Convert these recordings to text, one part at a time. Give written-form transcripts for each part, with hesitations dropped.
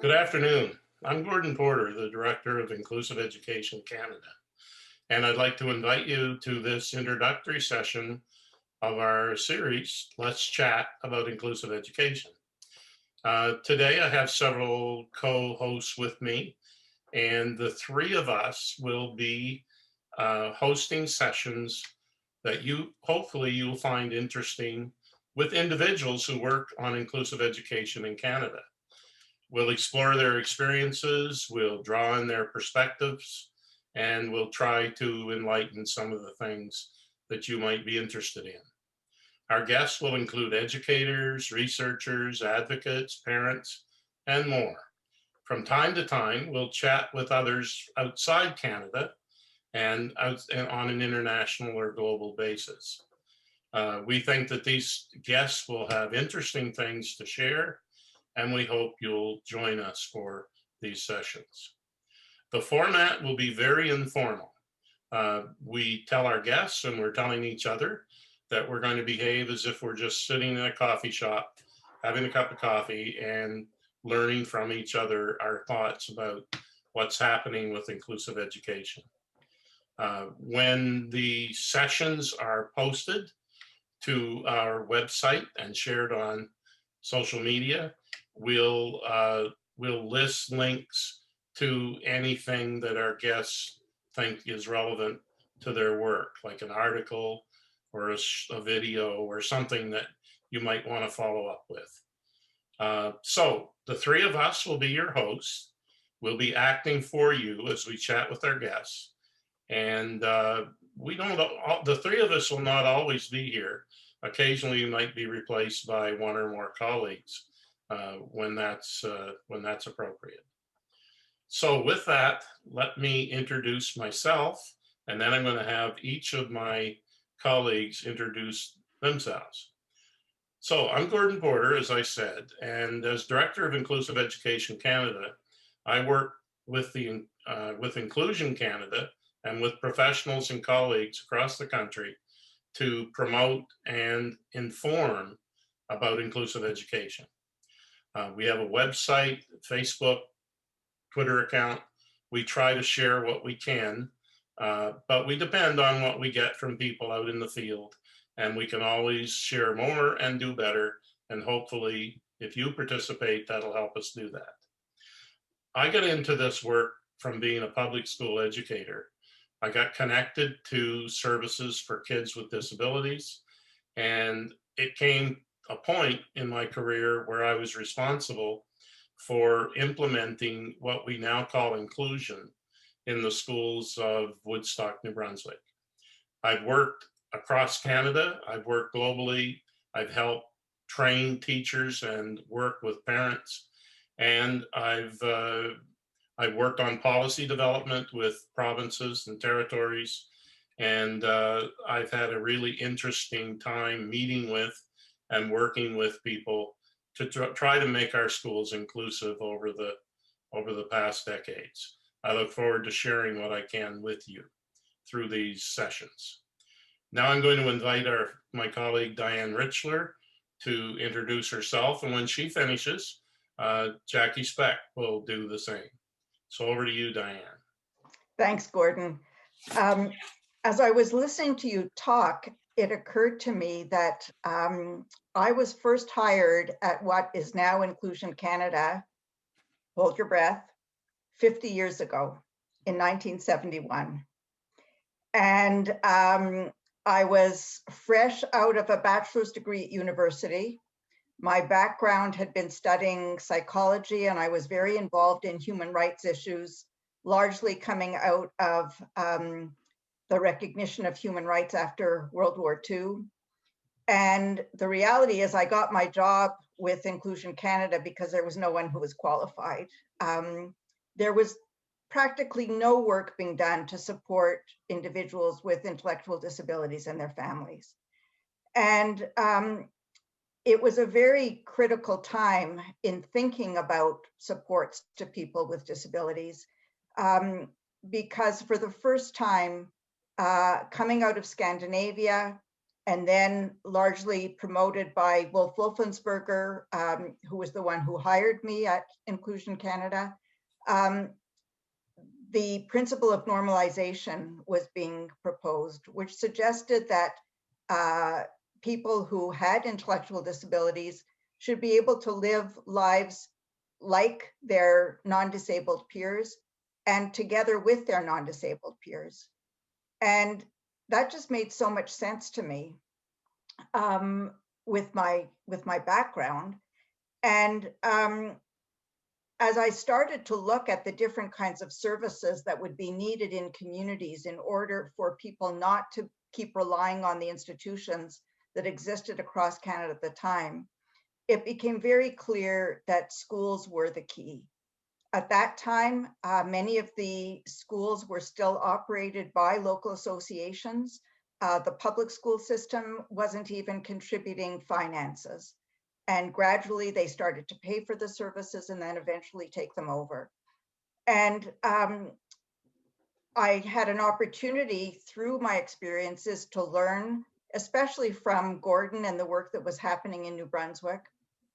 Good afternoon. I'm Gordon Porter, the Director of Inclusive Education Canada, and I'd like to invite you to this introductory session of our series, Let's Chat About Inclusive Education. Today I have several co-hosts with me, and the three of us will be hosting sessions that hopefully you'll find interesting with individuals who work on inclusive education in Canada. We'll explore their experiences, we'll draw on their perspectives, and we'll try to enlighten some of the things that you might be interested in. Our guests will include educators, researchers, advocates, parents, and more. From time to time, we'll chat with others outside Canada and on an international or global basis. We think that these guests will have interesting things to share, and we hope you'll join us for these sessions. The format will be very informal. We tell our guests and we're telling each other that we're going to behave as if we're just sitting in a coffee shop, having a cup of coffee and learning from each other our thoughts about what's happening with inclusive education. When the sessions are posted to our website and shared on social media, we'll list links to anything that our guests think is relevant to their work, like an article or a video or something that you might want to follow up with. So the three of us will be your hosts. We'll be acting for you as we chat with our guests. And the three of us will not always be here. Occasionally you might be replaced by one or more colleagues when that's appropriate. So with that, let me introduce myself, and then I'm going to have each of my colleagues introduce themselves. So I'm Gordon Porter, as I said, and as Director of Inclusive Education Canada, I work with Inclusion Canada and with professionals and colleagues across the country to promote and inform about inclusive education. We have a website, Facebook, Twitter account. We try to share what we can, but we depend on what we get from people out in the field, and we can always share more and do better. And hopefully, if you participate, that'll help us do that. I got into this work from being a public school educator. I got connected to services for kids with disabilities, and it came a point in my career where I was responsible for implementing what we now call inclusion in the schools of Woodstock, New Brunswick. I've worked across Canada, I've worked globally, I've helped train teachers and work with parents, and I've worked on policy development with provinces and territories, and I've had a really interesting time meeting with and working with people to try to make our schools inclusive over the past decades. I look forward to sharing what I can with you through these sessions. Now I'm going to invite my colleague Diane Richler to introduce herself, and when she finishes, Jacky Specht will do the same. So over to you, Diane. Thanks, Gordon. As I was listening to you talk, it occurred to me that I was first hired at what is now Inclusion Canada, hold your breath, 50 years ago in 1971. And I was fresh out of a bachelor's degree at university. My background had been studying psychology, and I was very involved in human rights issues, largely coming out of the recognition of human rights after World War II. And the reality is I got my job with Inclusion Canada because there was no one who was qualified. There was practically no work being done to support individuals with intellectual disabilities and their families. And it was a very critical time in thinking about supports to people with disabilities, because for the first time, coming out of Scandinavia, and then largely promoted by Wolf Wolfensberger, who was the one who hired me at Inclusion Canada. The principle of normalization was being proposed, which suggested that people who had intellectual disabilities should be able to live lives like their non-disabled peers and together with their non-disabled peers. And that just made so much sense to me with my background. And as I started to look at the different kinds of services that would be needed in communities in order for people not to keep relying on the institutions that existed across Canada at the time, it became very clear that schools were the key. At that time, many of the schools were still operated by local associations. The public school system wasn't even contributing finances. And gradually they started to pay for the services and then eventually take them over. And I had an opportunity through my experiences to learn, especially from Gordon and the work that was happening in New Brunswick.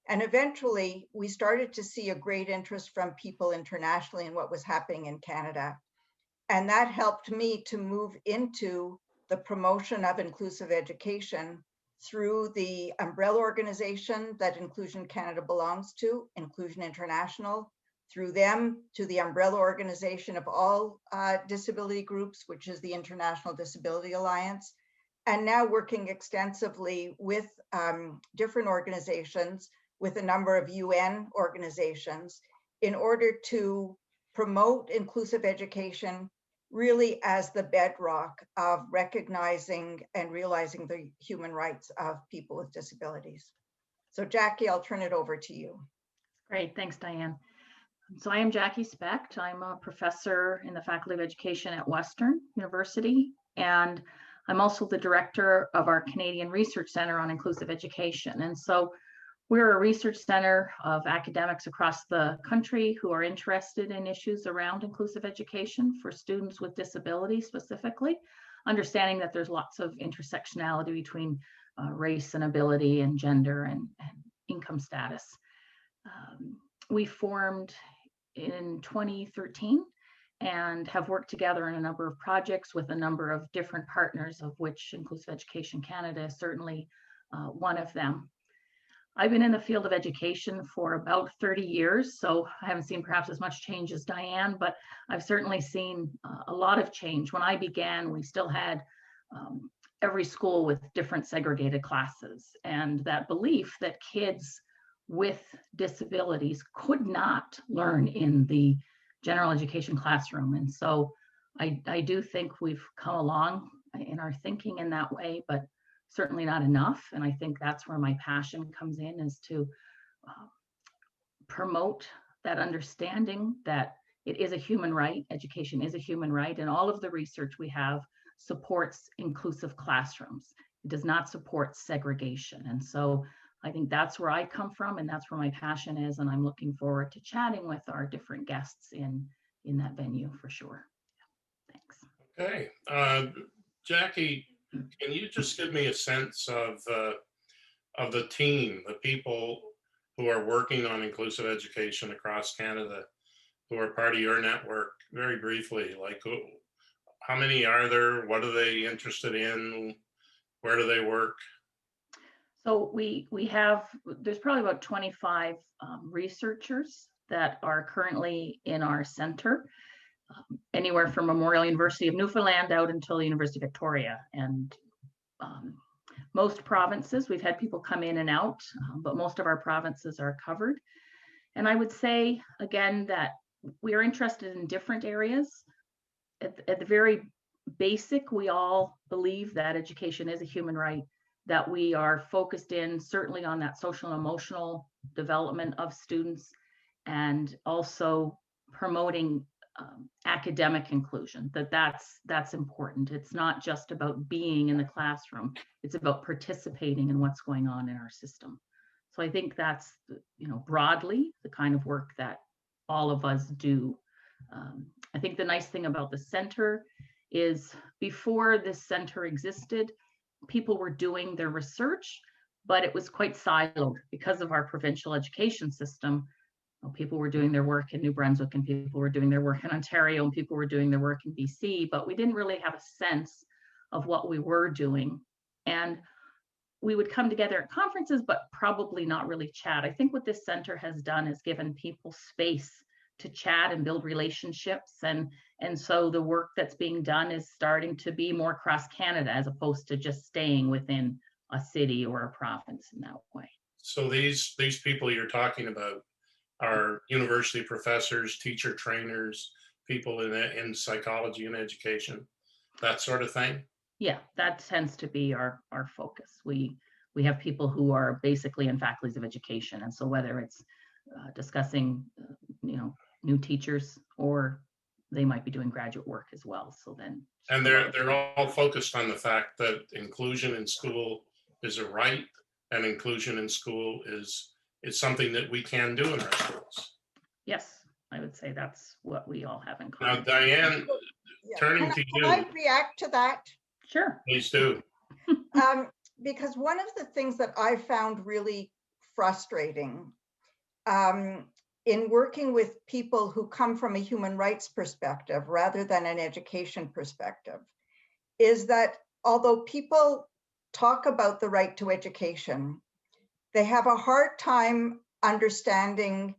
And eventually we started to see a great interest from people internationally in what was happening in Canada. And that helped me to move into the promotion of inclusive education through the umbrella organization that Inclusion Canada belongs to, Inclusion International, through them to the umbrella organization of all disability groups, which is the International Disability Alliance, and now working extensively with different organizations, with a number of UN organizations, in order to promote inclusive education really as the bedrock of recognizing and realizing the human rights of people with disabilities. So Jacky, I'll turn it over to you. Great, thanks, Diane. So I am Jacky Specht. I'm a professor in the Faculty of Education at Western University, and I'm also the director of our Canadian Research Centre on Inclusive Education. And so we're a research center of academics across the country who are interested in issues around inclusive education for students with disabilities specifically, understanding that there's lots of intersectionality between race and ability and gender and income status. We formed in 2013 and have worked together in a number of projects with a number of different partners, of which Inclusive Education Canada is certainly one of them. I've been in the field of education for about 30 years, so I haven't seen perhaps as much change as Diane, but I've certainly seen a lot of change. When I began, we still had every school with different segregated classes, and that belief that kids with disabilities could not learn in the general education classroom. And so I do think we've come along in our thinking in that way, but certainly not enough. And I think that's where my passion comes in, is to promote that understanding that it is a human right, education is a human right, and all of the research we have supports inclusive classrooms. It does not support segregation. And so I think that's where I come from, and that's where my passion is, and I'm looking forward to chatting with our different guests in that venue for sure. Thanks. Okay, Jacky, can you just give me a sense of the team, the people who are working on inclusive education across Canada, who are part of your network, very briefly? Like, how many are there? What are they interested in? Where do they work? So we have, there's probably about 25 researchers that are currently in our center, anywhere from Memorial University of Newfoundland out until the University of Victoria. And most provinces, we've had people come in and out, but most of our provinces are covered. And I would say, again, that we are interested in different areas. At the very basic, we all believe that education is a human right, that we are focused in certainly on that social and emotional development of students, and also promoting academic inclusion, that's important. It's not just about being in the classroom, it's about participating in what's going on in our system. So I think that's, broadly the kind of work that all of us do. I think the nice thing about the center is, before this center existed, people were doing their research, but it was quite siloed because of our provincial education system. People were doing their work in New Brunswick, and people were doing their work in Ontario, and people were doing their work in BC, but we didn't really have a sense of what we were doing. And we would come together at conferences, but probably not really chat. I think what this center has done is given people space to chat and build relationships. And so the work that's being done is starting to be more across Canada, as opposed to just staying within a city or a province in that way. So these people you're talking about are university professors, teacher trainers, people in psychology and education, that sort of thing? Yeah, that tends to be our focus. We have people who are basically in faculties of education, and so whether it's discussing, new teachers, or they might be doing graduate work as well. So then, and they're all focused on the fact that inclusion in school is a right, and inclusion in school is something that we can do in our schools. Yes, I would say that's what we all have in common. Now, Diane, turning to you. Can I react to that? Sure. Please do. Because one of the things that I found really frustrating in working with people who come from a human rights perspective rather than an education perspective is that although people talk about the right to education, they have a hard time understanding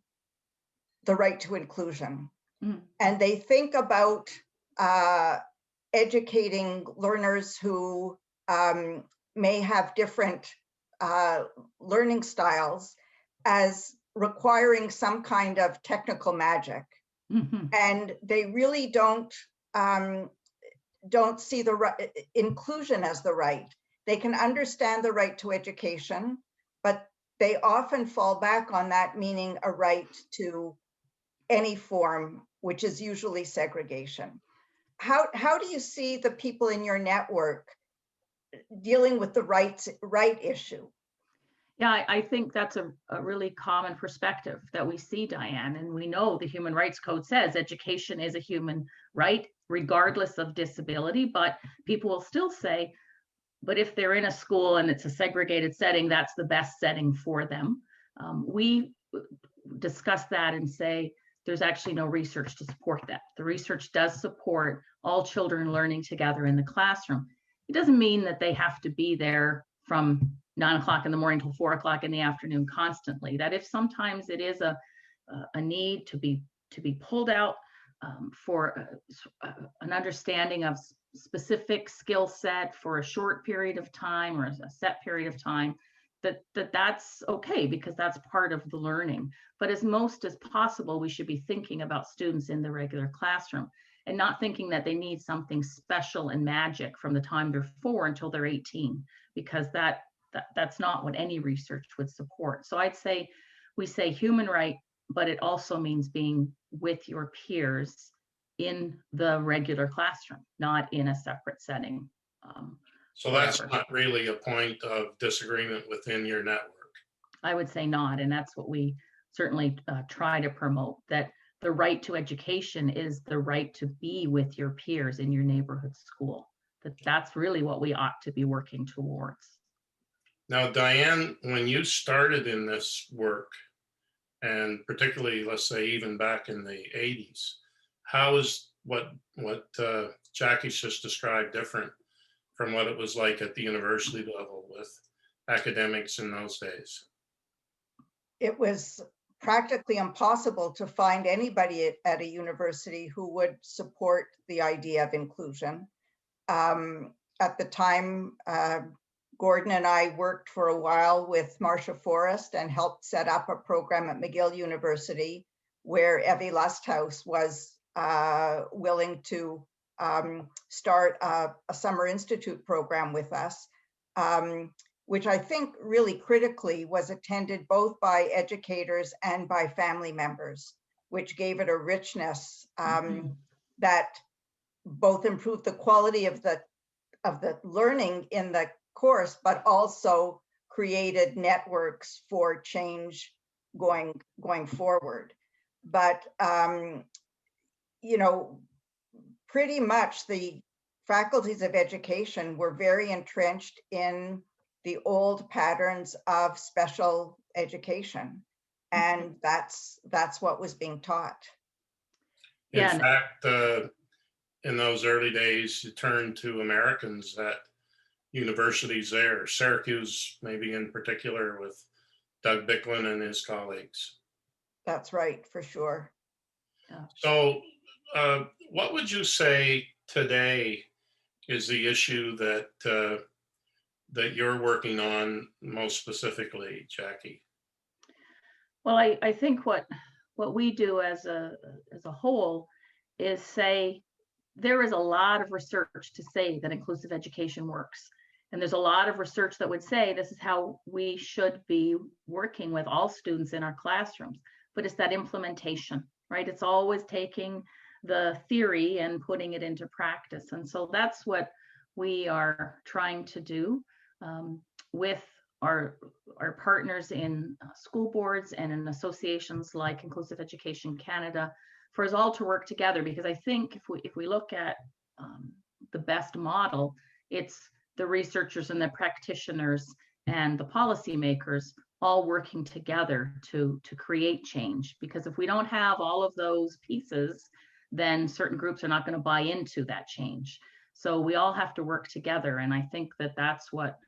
the right to inclusion. And they think about educating learners who may have different learning styles as requiring some kind of technical magic. And they really don't see the inclusion as the right. They can understand the right to education, but they often fall back on that meaning a right to any form, which is usually segregation. How do you see the people in your network dealing with the right issue? Yeah, I think that's a really common perspective that we see, Diane. And we know the Human Rights Code says education is a human right, regardless of disability. But people will still say, but if they're in a school and it's a segregated setting, that's the best setting for them. We discuss that and say, there's actually no research to support that. The research does support all children learning together in the classroom. It doesn't mean that they have to be there from 9 o'clock in the morning till 4 o'clock in the afternoon constantly. That if sometimes it is a need to be pulled out for an understanding of specific skill set for a short period of time or a set period of time, that's okay, because that's part of the learning. But as most as possible, we should be thinking about students in the regular classroom and not thinking that they need something special and magic from the time they're 4 until they're 18, because that's not what any research would support. So I'd say we say human right, but it also means being with your peers in the regular classroom, not in a separate setting. So that's not really a point of disagreement within your network? I would say not, and that's what we certainly try to promote, that the right to education is the right to be with your peers in your neighborhood school. That's really what we ought to be working towards. Now, Diane, when you started in this work, and particularly, let's say, even back in the 80s, how is what Jacky's just described different from what it was like at the university level with academics in those days? It was practically impossible to find anybody at a university who would support the idea of inclusion. At the time, Gordon and I worked for a while with Marcia Forrest and helped set up a program at McGill University where Evie Lusthouse was willing to start a summer institute program with us, which I think really critically was attended both by educators and by family members, which gave it a richness that both improved the quality of the learning in the course, but also created networks for change going forward. But pretty much the faculties of education were very entrenched in the old patterns of special education. And that's what was being taught. In Yeah, and fact, in those early days, you turned to Americans at universities there, Syracuse, maybe in particular, with Doug Bicklin and his colleagues. That's right, for sure. yeah. So, what would you say today is the issue that that you're working on most specifically, Jacky? Well, I think what we do as a whole is say there is a lot of research to say that inclusive education works. And there's a lot of research that would say this is how we should be working with all students in our classrooms. But it's that implementation, right? It's always taking the theory and putting it into practice. And so that's what we are trying to do with our partners in school boards and in associations like Inclusive Education Canada, for us all to work together. Because I think if we look at the best model, it's the researchers and the practitioners and the policymakers all working together to create change. Because if we don't have all of those pieces, then certain groups are not going to buy into that change. So we all have to work together. And I think that that's what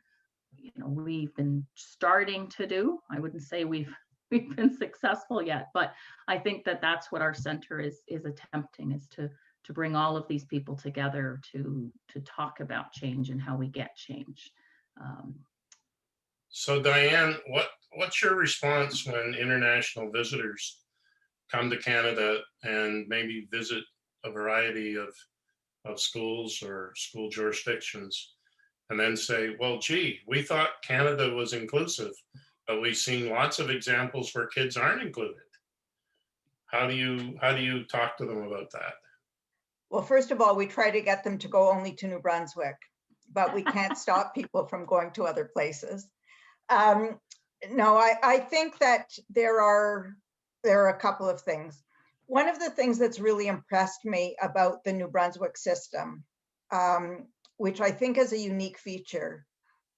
we've been starting to do. I wouldn't say we've been successful yet, but I think that that's what our center is attempting, is to bring all of these people together to talk about change and how we get change. So, Diane, what's your response when international visitors come to Canada and maybe visit a variety of schools or school jurisdictions, and then say, well, gee, we thought Canada was inclusive, but we've seen lots of examples where kids aren't included? How do you talk to them about that? Well, first of all, we try to get them to go only to New Brunswick, but we can't stop people from going to other places. No, I think that there are a couple of things. One of the things that's really impressed me about the New Brunswick system, which I think is a unique feature,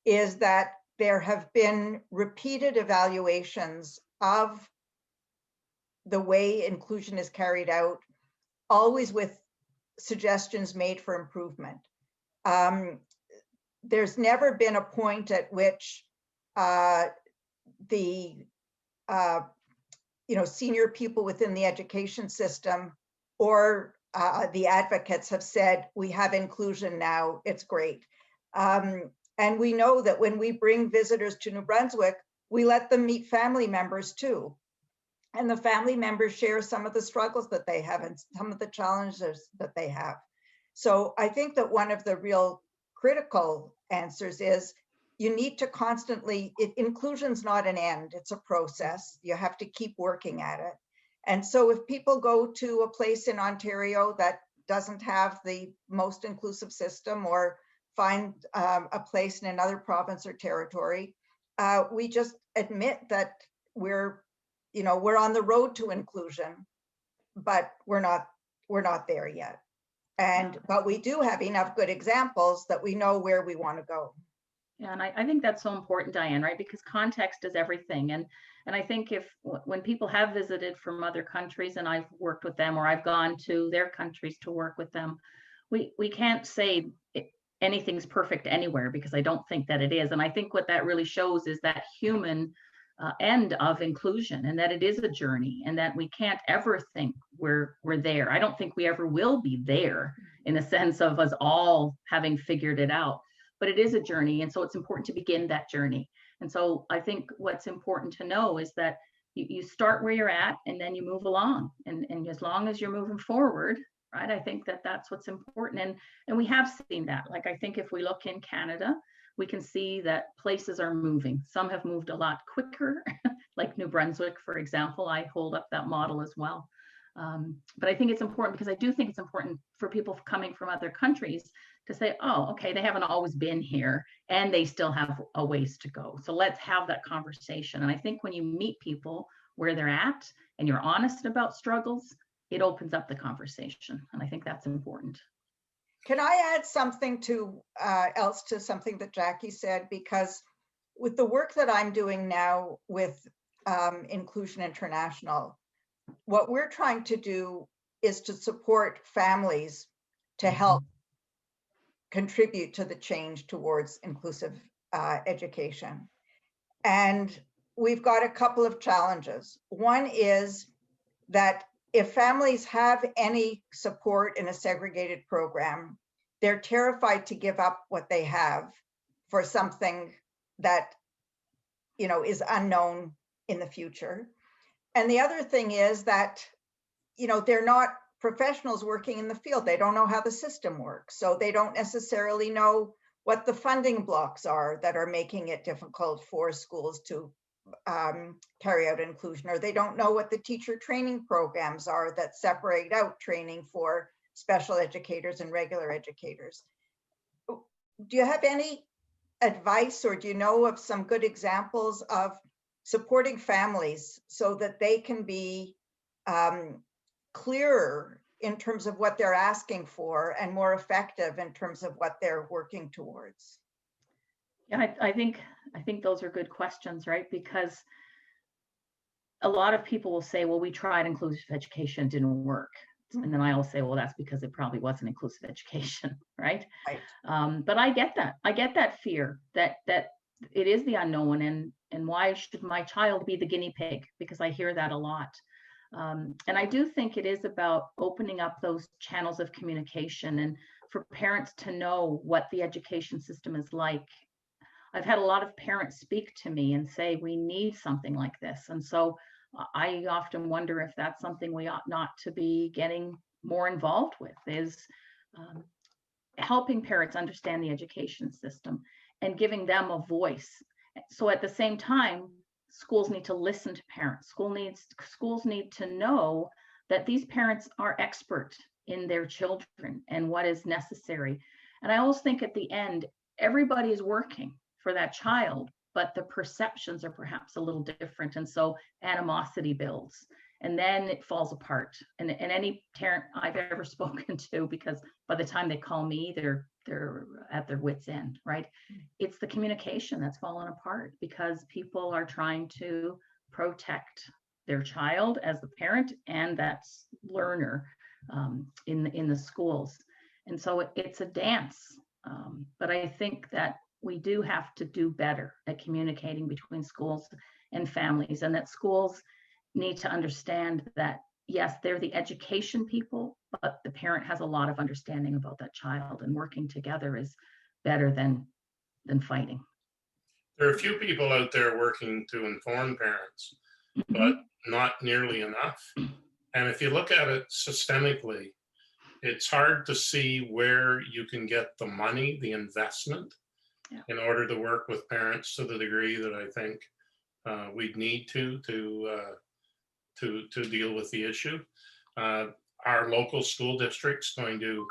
is that there have been repeated evaluations of the way inclusion is carried out, always with suggestions made for improvement. There's never been a point at which the senior people within the education system or the advocates have said, we have inclusion now, it's great. And we know that when we bring visitors to New Brunswick, we let them meet family members too. And the family members share some of the struggles that they have and some of the challenges that they have. So I think that one of the real critical answers is you need to constantly, inclusion's not an end, it's a process. You have to keep working at it. And so if people go to a place in Ontario that doesn't have the most inclusive system, or find a place in another province or territory, we just admit that we're on the road to inclusion, but we're not there yet. But we do have enough good examples that we know where we want to go. Yeah, and I think that's so important, Diane, right? Because context is everything. And I think when people have visited from other countries and I've worked with them, or I've gone to their countries to work with them, we can't say anything's perfect anywhere, because I don't think that it is. And I think what that really shows is that human end of inclusion, and that it is a journey, and that we can't ever think we're there. I don't think we ever will be there in the sense of us all having figured it out, but it is a journey. And so it's important to begin that journey. And so I think what's important to know is that you start where you're at, and then you move along, and as long as you're moving forward, right? I think that that's what's important. And we have seen that. Like, I think if we look in Canada, we can see that places are moving. Some have moved a lot quicker, like New Brunswick, for example. I hold up that model as well. But I think it's important, because I do think it's important for people coming from other countries to say, oh, okay, they haven't always been here and they still have a ways to go. So let's have that conversation. And I think when you meet people where they're at and you're honest about struggles, it opens up the conversation. And I think that's important. Can I add something else to something that Jacky said? Because with the work that I'm doing now with Inclusion International, what we're trying to do is to support families to help contribute to the change towards inclusive education. And we've got a couple of challenges. One is that if families have any support in a segregated program, they're terrified to give up what they have for something that, you know, is unknown in the future. And the other thing is that, you know, they're not professionals working in the field. They don't know how the system works. So they don't necessarily know what the funding blocks are that are making it difficult for schools to carry out inclusion, or they don't know what the teacher training programs are that separate out training for special educators and regular educators. Do you have any advice, or do you know of some good examples of supporting families so that they can be clearer in terms of what they're asking for and more effective in terms of what they're working towards? Yeah, I think those are good questions, right? Because a lot of people will say, well, we tried inclusive education, didn't work. And then I'll say, well, that's because it probably wasn't inclusive education, right? Right. But I get that. I get that fear that it is the unknown, and why should my child be the guinea pig? Because I hear that a lot. And I do think it is about opening up those channels of communication and for parents to know what the education system is like. I've had a lot of parents speak to me and say, we need something like this. And so I often wonder if that's something we ought not to be getting more involved with, is helping parents understand the education system and giving them a voice. So at the same time, schools need to listen to parents. Schools need to know that these parents are expert in their children and what is necessary. And I always think at the end, everybody is working for that child, but the perceptions are perhaps a little different. And so animosity builds and then it falls apart. And any parent I've ever spoken to, because by the time they call me, they're at their wits' end, right? It's the communication that's fallen apart because people are trying to protect their child as the parent and that learner in the schools. And so it's a dance. But I think that we do have to do better at communicating between schools and families, and that schools need to understand that, yes, they're the education people, but the parent has a lot of understanding about that child, and working together is better than fighting. There are a few people out there working to inform parents, but not nearly enough. And if you look at it systemically, it's hard to see where you can get the money, the investment, in order to work with parents to the degree that I think we'd need to deal with the issue. Our local school district's going to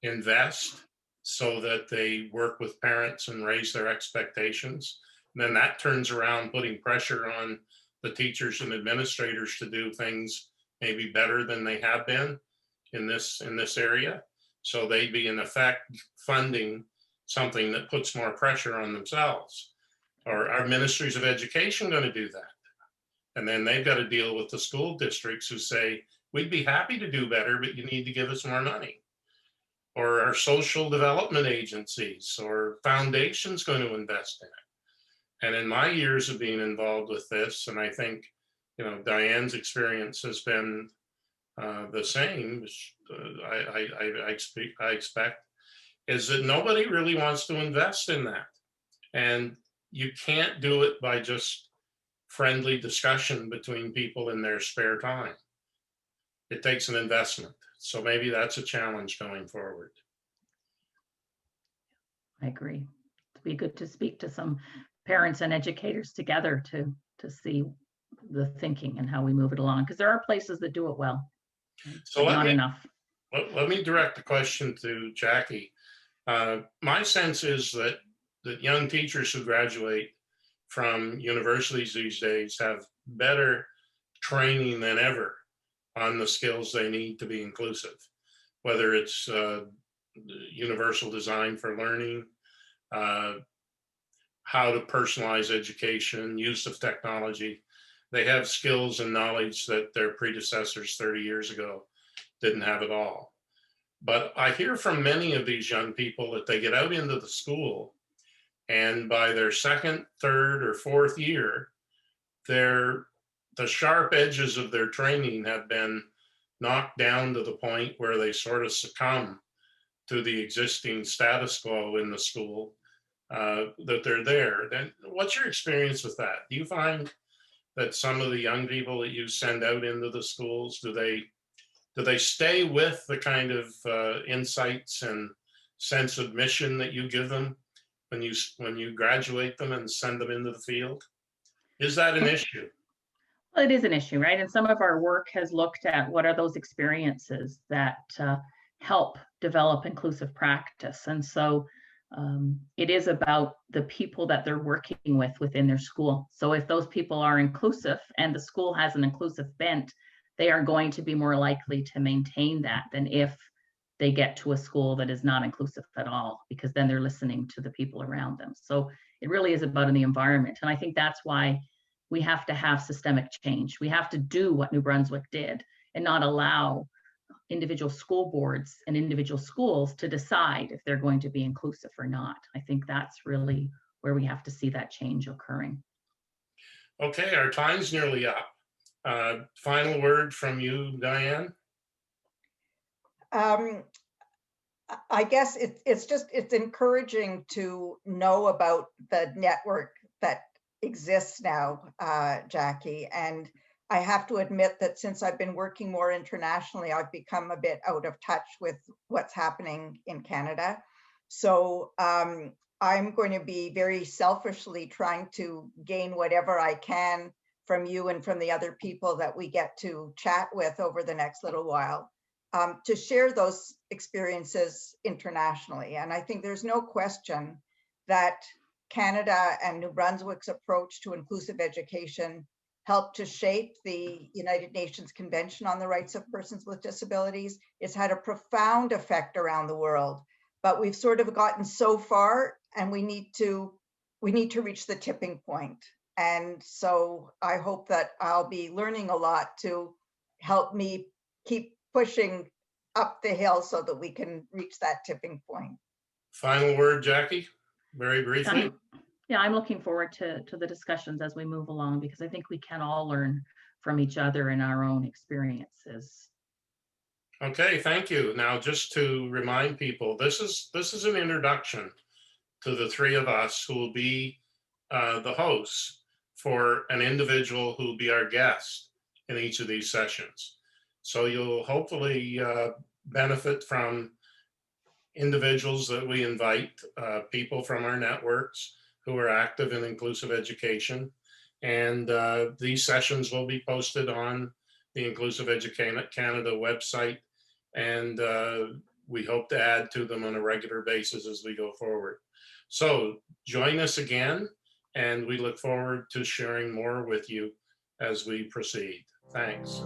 invest so that they work with parents and raise their expectations. And then that turns around putting pressure on the teachers and administrators to do things maybe better than they have been in this area. So they'd be in effect funding something that puts more pressure on themselves. Or our ministries of education going to do that? And then they've got to deal with the school districts who say, we'd be happy to do better, but you need to give us more money. Or our social development agencies or foundations going to invest in it. And in my years of being involved with this, and I think, you know, Diane's experience has been the same, I expect, is that nobody really wants to invest in that. And you can't do it by just friendly discussion between people in their spare time. It takes an investment. So maybe that's a challenge going forward. I agree. It'd be good to speak to some parents and educators together to see the thinking and how we move it along, because there are places that do it well, so not enough. Let me direct the question to Jacky. My sense is that young teachers who graduate from universities these days have better training than ever on the skills they need to be inclusive, whether it's universal design for learning, uh, how to personalize education, use of technology. They have skills and knowledge that their predecessors 30 years ago didn't have at all. But I hear from many of these young people that they get out into the school, and by their second, third, or fourth year, the sharp edges of their training have been knocked down to the point where they sort of succumb to the existing status quo in the school, that they're there. Then what's your experience with that? Do you find that some of the young people that you send out into the schools, do they stay with the kind of insights and sense of mission that you give them when you graduate them and send them into the field? Is that an issue? Well, it is an issue, right? And some of our work has looked at what are those experiences that help develop inclusive practice. And so it is about the people that they're working with within their school. So if those people are inclusive and the school has an inclusive bent, they are going to be more likely to maintain that than if they get to a school that is not inclusive at all, because then they're listening to the people around them. So it really is about in the environment. And I think that's why we have to have systemic change. We have to do what New Brunswick did and not allow individual school boards and individual schools to decide if they're going to be inclusive or not. I think that's really where we have to see that change occurring. Okay, our time's nearly up. Final word from you, Diane? I guess it's encouraging to know about the network that exists now, Jacky. And I have to admit that since I've been working more internationally, I've become a bit out of touch with what's happening in Canada. So I'm going to be very selfishly trying to gain whatever I can from you and from the other people that we get to chat with over the next little while, to share those experiences internationally. And I think there's no question that Canada and New Brunswick's approach to inclusive education helped to shape the United Nations Convention on the Rights of Persons with Disabilities. It's had a profound effect around the world, but we've sort of gotten so far, and we need to reach the tipping point. And so I hope that I'll be learning a lot to help me keep pushing up the hill so that we can reach that tipping point. Final word, Jacky, very briefly. Yeah, I'm looking forward to the discussions as we move along, because I think we can all learn from each other in our own experiences. Okay, thank you. Now, just to remind people, this is an introduction to the three of us who will be the hosts for an individual who will be our guest in each of these sessions. So you'll hopefully benefit from individuals that we invite, people from our networks who are active in inclusive education. And these sessions will be posted on the Inclusive Education Canada website. And we hope to add to them on a regular basis as we go forward. So join us again, and we look forward to sharing more with you as we proceed. Thanks.